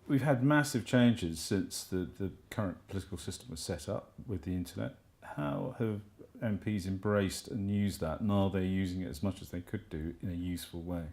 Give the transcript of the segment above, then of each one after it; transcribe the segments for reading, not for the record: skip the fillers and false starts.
we've had massive changes since the current political system was set up with the internet. How have MPs embraced and used that, and are they using it as much as they could do in a useful way?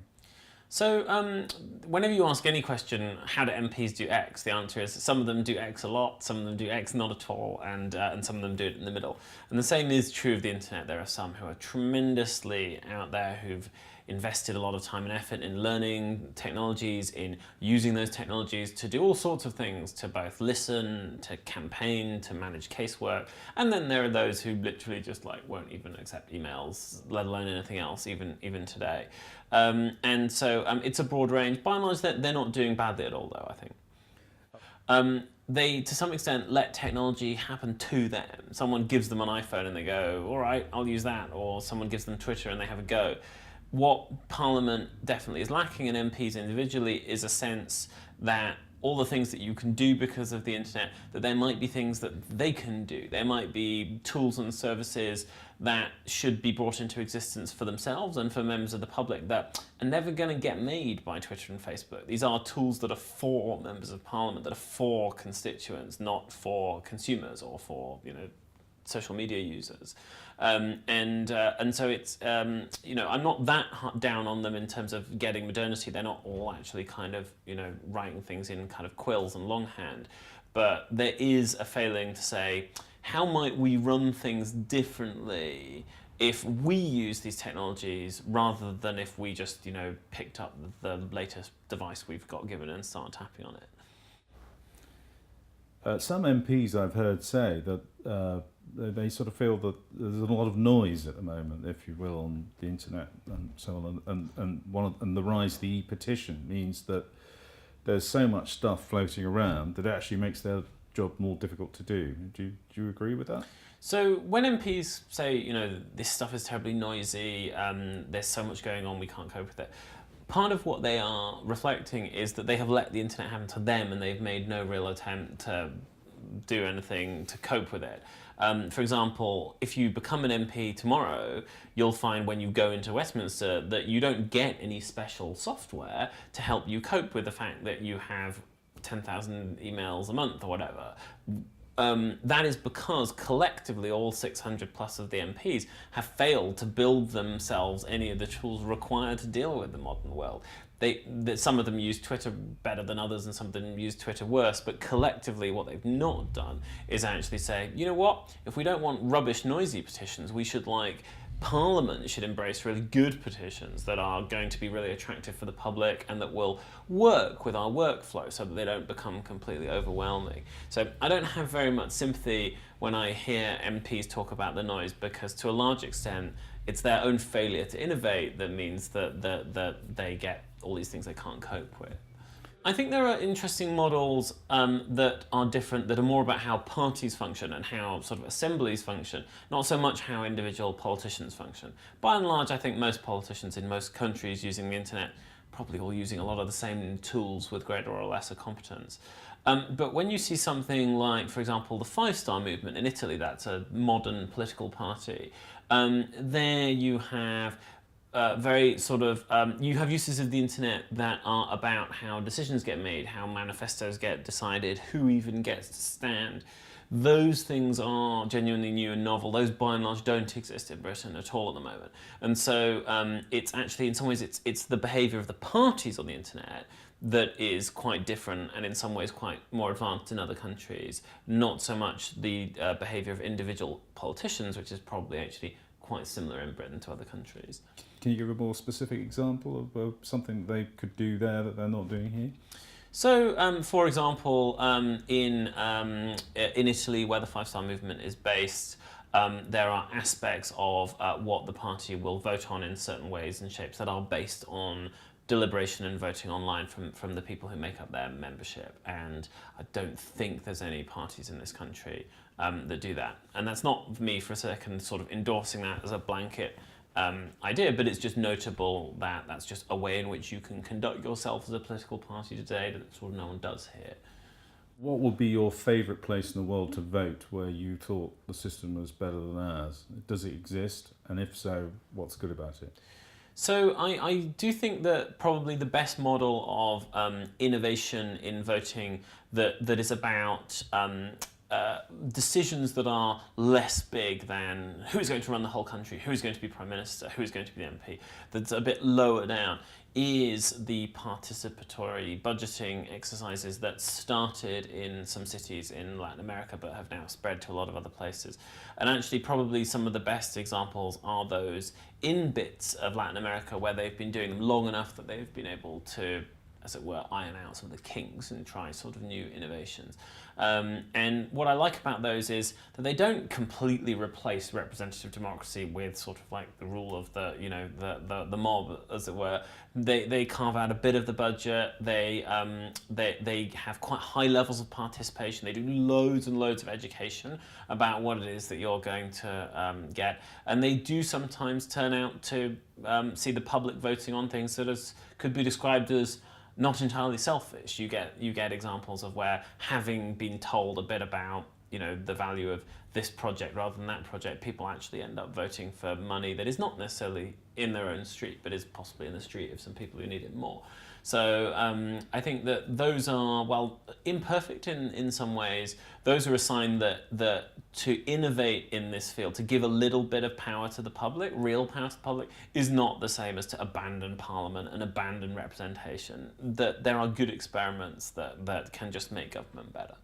So whenever you ask any question, how do MPs do X, the answer is some of them do X a lot, some of them do X not at all, and some of them do it in the middle. And the same is true of the internet. There are some who are tremendously out there who've invested a lot of time and effort in learning technologies, in using those technologies to do all sorts of things, to both listen, to campaign, to manage casework. And then there are those who literally just won't even accept emails, let alone anything else, even today. And so it's a broad range. By and large, they're not doing badly at all, though, I think. They, to some extent, let technology happen to them. Someone gives them an iPhone and they go, all right, I'll use that. Or someone gives them Twitter and they have a go. What Parliament definitely is lacking, and MPs individually, is a sense that all the things that you can do because of the internet, that there might be things that they can do. There might be tools and services that should be brought into existence for themselves and for members of the public that are never going to get made by Twitter and Facebook. These are tools that are for members of Parliament, that are for constituents, not for consumers or for, social media users. And so it's, I'm not that down on them in terms of getting modernity. They're not all actually kind of, writing things in kind of quills and longhand. But there is a failing to say, how might we run things differently if we use these technologies rather than if we just, picked up the latest device we've got given and start tapping on it? Some MPs I've heard say that they sort of feel that there's a lot of noise at the moment, if you will, on the internet and so on, and the rise of the e-petition means that there's so much stuff floating around that it actually makes their job more difficult to do. Do you agree with that? So when MPs say, this stuff is terribly noisy, there's so much going on, we can't cope with it, part of what they are reflecting is that they have let the internet happen to them and they've made no real attempt to do anything to cope with it. For example, if you become an MP tomorrow, you'll find when you go into Westminster that you don't get any special software to help you cope with the fact that you have 10,000 emails a month or whatever. That is because collectively all 600 plus of the MPs have failed to build themselves any of the tools required to deal with the modern world. Some of them use Twitter better than others and some of them use Twitter worse, but collectively what they've not done is actually say, you know what, if we don't want rubbish noisy petitions, we should Parliament should embrace really good petitions that are going to be really attractive for the public and that will work with our workflow so that they don't become completely overwhelming. So I don't have very much sympathy when I hear MPs talk about the noise, because to a large extent it's their own failure to innovate that means that they get all these things they can't cope with. I think there are interesting models that are different, that are more about how parties function and how sort of assemblies function, not so much how individual politicians function. By and large, I think most politicians in most countries using the internet probably all using a lot of the same tools with greater or lesser competence. But when you see something like, for example, the Five Star Movement in Italy, that's a modern political party, there you have you have uses of the internet that are about how decisions get made, how manifestos get decided, who even gets to stand. Those things are genuinely new and novel. Those by and large don't exist in Britain at all at the moment. And so it's actually, in some ways, it's the behaviour of the parties on the internet that is quite different and in some ways quite more advanced in other countries, not so much the behaviour of individual politicians, which is probably actually quite similar in Britain to other countries. Can you give a more specific example of something they could do there that they're not doing here? So, for example, in Italy, where the Five Star Movement is based, there are aspects of what the party will vote on in certain ways and shapes that are based on deliberation and voting online from the people who make up their membership. And I don't think there's any parties in this country that do that. And that's not me for a second sort of endorsing that as a blanket idea, but it's just notable that that's just a way in which you can conduct yourself as a political party today that sort of no one does here. What would be your favourite place in the world to vote where you thought the system was better than ours? Does it exist? And if so, what's good about it? So I do think that probably the best model of innovation in voting that is about decisions that are less big than who's going to run the whole country, who's going to be Prime Minister, who's going to be the MP, that's a bit lower down, is the participatory budgeting exercises that started in some cities in Latin America but have now spread to a lot of other places. And actually probably some of the best examples are those in bits of Latin America where they've been doing them long enough that they've been able to, as it were, iron out some of the kinks and try sort of new innovations. And what I like about those is that they don't completely replace representative democracy with sort of like the rule of the, you know, the mob, as it were. They carve out a bit of the budget. They have quite high levels of participation. They do loads and loads of education about what it is that you're going to get. And they do sometimes turn out to see the public voting on things that could be described as not entirely selfish. You get examples of where, having been told a bit about, you know, the value of this project rather than that project, people actually end up voting for money that is not necessarily in their own street, but is possibly in the street of some people who need it more. So I think that those are, while imperfect in some ways, those are a sign that to innovate in this field, to give a little bit of power to the public, real power to the public, is not the same as to abandon Parliament and abandon representation. That there are good experiments that can just make government better.